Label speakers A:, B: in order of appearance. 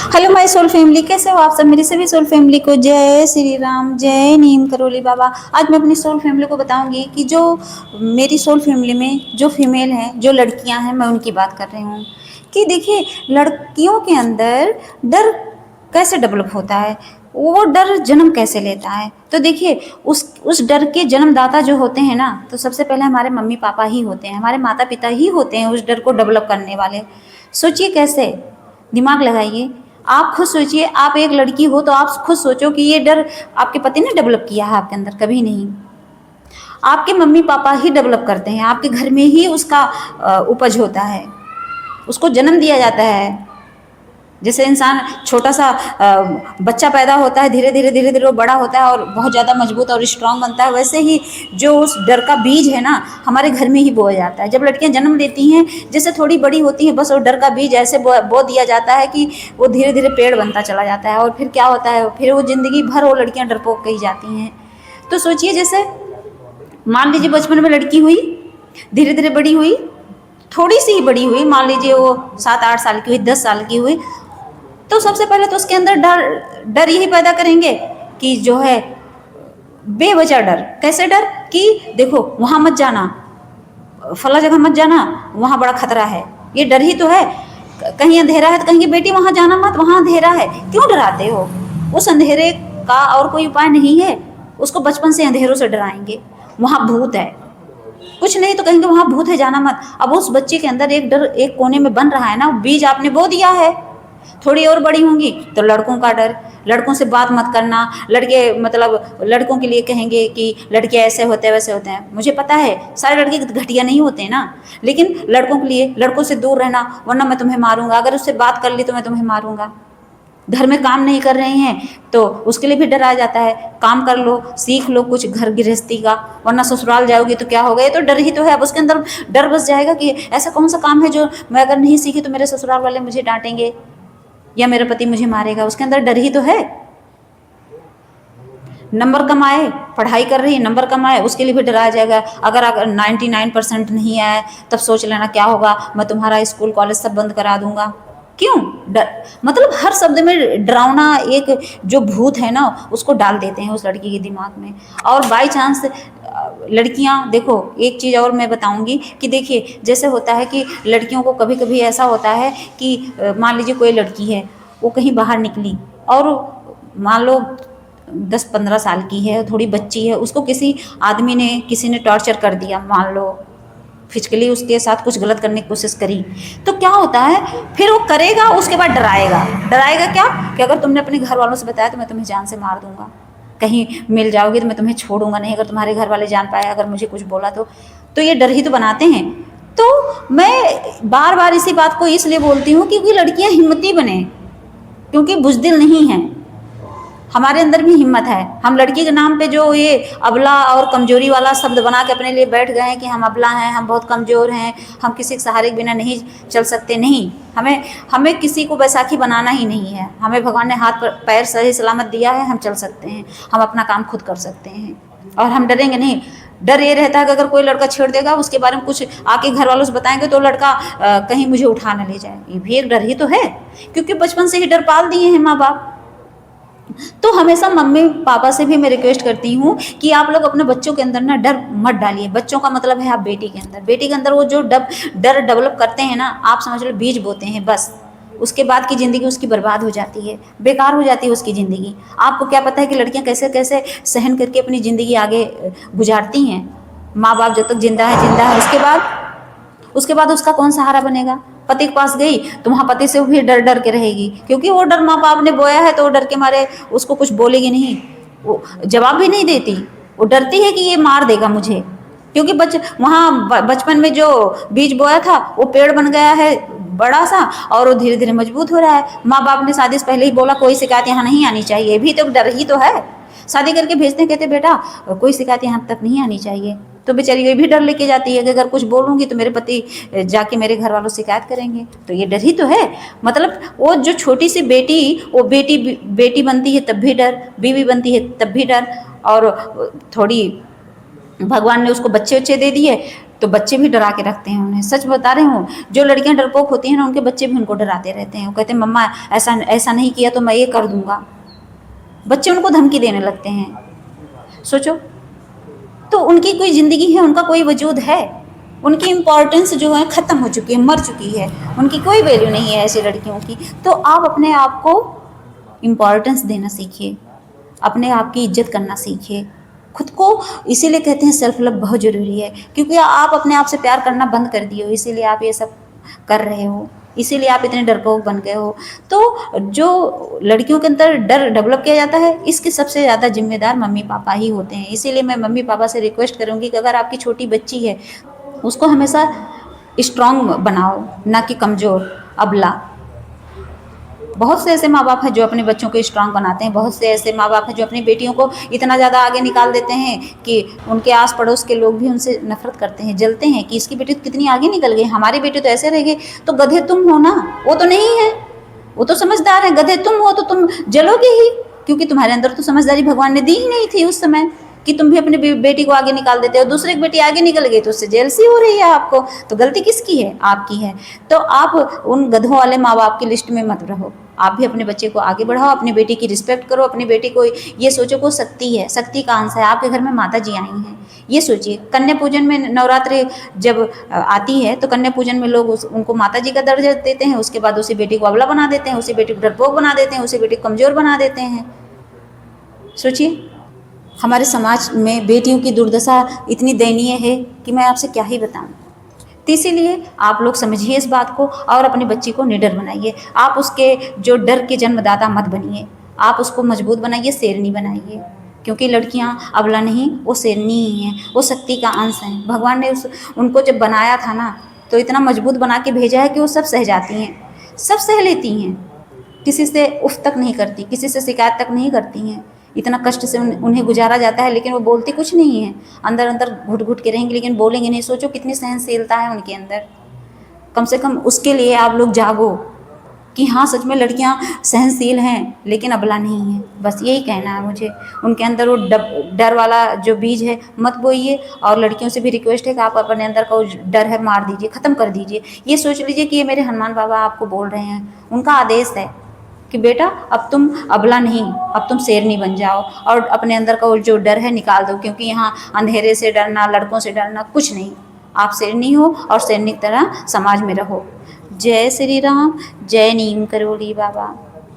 A: Hello my soul family, कैसे हो आप सब। मेरी सभी सोल फैमिली को जय श्री राम, जय नीम करोली बाबा। आज मैं अपनी सोल फैमिली को बताऊंगी कि जो मेरी सोल फैमिली में जो फीमेल हैं, जो लड़कियां हैं, मैं उनकी बात कर रही हूँ कि देखिए लड़कियों के अंदर डर कैसे डेवलप होता है, वो डर जन्म कैसे लेता है। तो देखिए उस डर के जन्मदाता जो होते हैं ना, तो सबसे पहले हमारे मम्मी पापा ही होते हैं, हमारे माता पिता ही होते हैं उस डर को डेवलप करने वाले। सोचिए कैसे, दिमाग लगाइए। आप खुद सोचिए, आप एक लड़की हो तो आप खुद सोचो कि ये डर आपके पति ने डेवलप किया है आपके अंदर? कभी नहीं। आपके मम्मी पापा ही डेवलप करते हैं, आपके घर में ही उसका उपज होता है, उसको जन्म दिया जाता है। जैसे इंसान छोटा सा बच्चा पैदा होता है, धीरे धीरे धीरे धीरे वो बड़ा होता है और बहुत ज़्यादा मजबूत और स्ट्रांग बनता है, वैसे ही जो उस डर का बीज है ना, हमारे घर में ही बोया जाता है। जब लड़कियां जन्म लेती हैं, जैसे थोड़ी बड़ी होती हैं, बस वो डर का बीज ऐसे बो दिया जाता है कि वो धीरे धीरे पेड़ बनता चला जाता है। और फिर क्या होता है, फिर वो जिंदगी भर वो लड़कियां डरपोक कही जाती हैं। तो सोचिए, जैसे मान लीजिए बचपन में लड़की हुई, धीरे धीरे बड़ी हुई, थोड़ी सी ही बड़ी हुई, मान लीजिए वो 7-8 साल की हुई, 10 साल की हुई, तो सबसे पहले तो उसके अंदर डर डर यही पैदा करेंगे कि जो है बेवजह डर। कैसे डर कि देखो वहाँ मत जाना, फला जगह मत जाना, वहाँ बड़ा खतरा है। ये डर ही तो है। कहीं अंधेरा है तो कहेंगे बेटी वहाँ जाना मत, वहाँ अंधेरा है। क्यों डराते हो? उस अंधेरे का और कोई उपाय नहीं है। उसको बचपन से अंधेरों से डराएंगे, वहाँ भूत है, कुछ नहीं तो कहेंगे वहाँ भूत है, जाना मत। अब उस बच्चे के अंदर एक डर एक कोने में बन रहा है ना, बीज आपने बो दिया है। थोड़ी और बड़ी होंगी तो लड़कों का डर, लड़कों से बात मत करना, लड़के मतलब लड़कों के लिए कहेंगे कि लड़के ऐसे होते हैं वैसे होते हैं। मुझे पता है सारे लड़के घटिया नहीं होते ना, लेकिन लड़कों के लिए लड़कों से दूर रहना, वरना मैं तुम्हें मारूंगा, अगर उससे बात कर ली तो मैं तुम्हें मारूंगा। घर में काम नहीं कर रहे हैं तो उसके लिए भी डर आ जाता है, काम कर लो, सीख लो कुछ घर गृहस्थी का, वरना ससुराल जाओगी तो क्या होगा। ये तो डर ही तो है। अब उसके अंदर डर बस जाएगा कि ऐसा कौन सा काम है जो मैं अगर नहीं सीखी तो मेरे ससुराल वाले मुझे डांटेंगे या मेरा पति मुझे मारेगा। उसके अंदर डर ही तो है। नंबर कम आए, पढ़ाई कर रही है, नंबर कम आए, उसके लिए भी डराया जाएगा। अगर 99% नहीं आए तब सोच लेना क्या होगा, मैं तुम्हारा स्कूल कॉलेज सब बंद करा दूंगा। क्यों डर? मतलब हर शब्द में डरावना एक जो भूत है ना, उसको डाल देते हैं उस लड़की के दिमाग में। और बाई चांस लड़कियां, देखो एक चीज़ और मैं बताऊंगी कि देखिए जैसे होता है कि लड़कियों को कभी कभी ऐसा होता है कि मान लीजिए कोई लड़की है, वो कहीं बाहर निकली और मान लो 10-15 साल की है, थोड़ी बच्ची है, उसको किसी ने टॉर्चर कर दिया, मान लो फिजिकली उसके साथ कुछ गलत करने की कोशिश करी, तो क्या होता है फिर वो करेगा, उसके बाद डराएगा। डराएगा क्या कि अगर तुमने अपने घर वालों से बताया तो मैं तुम्हें जान से मार दूंगा, कहीं मिल जाओगे तो मैं तुम्हें छोड़ूंगा नहीं, अगर तुम्हारे घर वाले जान पाए अगर मुझे कुछ बोला तो ये डर ही तो बनाते हैं। तो मैं बार बार इसी बात को इसलिए बोलती हूँ क्योंकि लड़कियां हिम्मती बने, क्योंकि बुज़दिल नहीं हैं। हमारे अंदर भी हिम्मत है। हम लड़की के नाम पे जो ये अबला और कमजोरी वाला शब्द बना के अपने लिए बैठ गए हैं कि हम अबला हैं, हम बहुत कमज़ोर हैं, हम किसी के सहारे के बिना नहीं चल सकते। नहीं, हमें किसी को बैसाखी बनाना ही नहीं है। हमें भगवान ने हाथ पैर सही सलामत दिया है, हम चल सकते हैं, हम अपना काम खुद कर सकते हैं और हम डरेंगे नहीं। डर ये रहता है कि अगर कोई लड़का छेड़ देगा, उसके बारे में कुछ आके घर वालों से बताएंगे तो लड़का कहीं मुझे उठा ना ले जाए। ये भी एक डर ही तो है, क्योंकि बचपन से ही डर पाल दिए हैं माँ बाप। तो हमेशा मम्मी पापा से भी मैं रिक्वेस्ट करती हूँ कि आप लोग अपने बच्चों के अंदर ना डर मत डालिए। बच्चों का मतलब है आप बेटी के अंदर वो जो डर डेवलप करते हैं ना, आप समझ लो बीज बोते हैं, बस उसके बाद की ज़िंदगी उसकी बर्बाद हो जाती है, बेकार हो जाती है उसकी ज़िंदगी। आपको क्या पता है कि लड़कियां कैसे कैसे सहन करके अपनी ज़िंदगी आगे गुजारती हैं। माँ बाप जब तक जिंदा है, उसके बाद उसका कौन सहारा बनेगा? पति के पास गई तो वहाँ पति से भी डर डर के रहेगी, क्योंकि वो डर माँ बाप ने बोया है, तो वो डर के मारे उसको कुछ बोलेगी नहीं, वो जवाब भी नहीं देती। वो डरती है कि ये मार देगा मुझे, क्योंकि वहाँ बचपन में जो बीज बोया था वो पेड़ बन गया है बड़ा सा, और वो धीरे धीरे मजबूत हो रहा है। माँ बाप ने शादी से पहले ही बोला कोई शिकायत यहाँ नहीं आनी चाहिए, भी तो डर ही तो है। शादी करके भेजते हैं, कहते बेटा कोई शिकायत यहाँ तक नहीं आनी चाहिए, तो बेचारी ये भी डर लेके जाती है कि अगर कुछ बोलूँगी तो मेरे पति जाके मेरे घर वालों से शिकायत करेंगे। तो ये डर ही तो है। मतलब वो जो छोटी सी बेटी, वो बेटी बनती है तब भी डर, बीवी बनती है तब भी डर, और थोड़ी भगवान ने उसको बच्चे दे दिए तो बच्चे भी डरा के रखते हैं उन्हें। सच बता रही हूँ, जो लड़कियां डरपोक होती हैं ना, उनके बच्चे भी उनको डराते रहते हैं। वो कहते हैं मम्मा ऐसा ऐसा नहीं किया तो मैं ये कर दूंगा। बच्चे उनको धमकी देने लगते हैं। सोचो, तो उनकी कोई ज़िंदगी है, उनका कोई वजूद है, उनकी इम्पोर्टेंस जो है ख़त्म हो चुकी है, मर चुकी है, उनकी कोई वैल्यू नहीं है ऐसी लड़कियों की। तो आप अपने आप को इम्पोर्टेंस देना सीखिए, अपने आप की इज्जत करना सीखिए, खुद को। इसीलिए कहते हैं सेल्फ लव बहुत ज़रूरी है, क्योंकि आप अपने आप से प्यार करना बंद कर दिए हो, इसीलिए आप ये सब कर रहे हो, इसीलिए आप इतने डरपोक बन गए हो। तो जो लड़कियों के अंदर डर डेवलप किया जाता है, इसके सबसे ज़्यादा जिम्मेदार मम्मी पापा ही होते हैं। इसीलिए मैं मम्मी पापा से रिक्वेस्ट करूँगी कि अगर आपकी छोटी बच्ची है, उसको हमेशा स्ट्रांग बनाओ, ना कि कमज़ोर, अबला। बहुत से ऐसे माँ बाप हैं जो अपने बच्चों को स्ट्रांग बनाते हैं, बहुत से ऐसे माँ बाप हैं जो अपनी बेटियों को इतना ज़्यादा आगे निकाल देते हैं कि उनके आस पड़ोस के लोग भी उनसे नफरत करते हैं, जलते हैं कि इसकी बेटी तो कितनी आगे निकल गई, हमारी बेटी तो ऐसे रह गई। तो गधे तुम हो ना, वो तो नहीं है, वो तो समझदार है। गधे तुम हो तो तुम जलोगे ही, क्योंकि तुम्हारे अंदर तो समझदारी भगवान ने दी ही नहीं थी उस समय कि तुम भी अपनी बेटी को आगे निकाल देते हो। दूसरे की बेटी आगे निकल गई तो उससे जेलसी हो रही है आपको। तो गलती किसकी है? आपकी है। तो आप उन गधों वाले माँ बाप की लिस्ट में मत रहो, आप भी अपने बच्चे को आगे बढ़ाओ, अपनी बेटी की रिस्पेक्ट करो, अपनी बेटी को ये सोचो को शक्ति है, शक्ति का अंश है, आपके घर में माता जी आई हैं, ये सोचिए। कन्या पूजन में नवरात्रि जब आती है तो कन्या पूजन में लोग उनको माता जी का दर्जा देते हैं, उसके बाद उसी बेटी को अबला बना देते हैं, उसी बेटी को डरपोक बना देते हैं, उसी बेटी को कमज़ोर बना देते हैं। सोचिए, हमारे समाज में बेटियों की दुर्दशा इतनी दयनीय है कि मैं आपसे क्या ही बताऊं। तो इसीलिए आप लोग समझिए इस बात को और अपनी बच्ची को निडर बनाइए। आप उसके जो डर के जन्मदाता मत बनिए, आप उसको मजबूत बनाइए, शेरनी बनाइए। क्योंकि लड़कियां अबला नहीं, वो शेरनी ही हैं, वो शक्ति का अंश हैं। भगवान ने उनको जब बनाया था ना, तो इतना मजबूत बना के भेजा है कि वो सब सह जाती हैं, सब सह लेती हैं, किसी से उफ तक नहीं करती, किसी से शिकायत तक नहीं करती हैं। इतना कष्ट से उन्हें गुजारा जाता है, लेकिन वो बोलती कुछ नहीं है, अंदर अंदर घुट घुट के रहेंगे, लेकिन बोलेंगे नहीं। सोचो कितनी सहनशीलता है उनके अंदर। कम से कम उसके लिए आप लोग जागो कि हाँ सच में लड़कियां सहनशील हैं, लेकिन अबला नहीं हैं। बस यही कहना है मुझे। उनके अंदर वो डर वाला जो बीज है मत बोइए, और लड़कियों से भी रिक्वेस्ट है कि आप अपने अंदर का वो डर है मार दीजिए, ख़त्म कर दीजिए। ये सोच लीजिए कि ये मेरे हनुमान बाबा आपको बोल रहे हैं, उनका आदेश है कि बेटा अब तुम अबला नहीं, अब तुम शेरनी बन जाओ और अपने अंदर का वो जो डर है निकाल दो। क्योंकि यहाँ अंधेरे से डरना, लड़कों से डरना कुछ नहीं। आप शेरनी हो और शेरनी की तरह समाज में रहो। जय श्री राम, जय नीम करोली बाबा।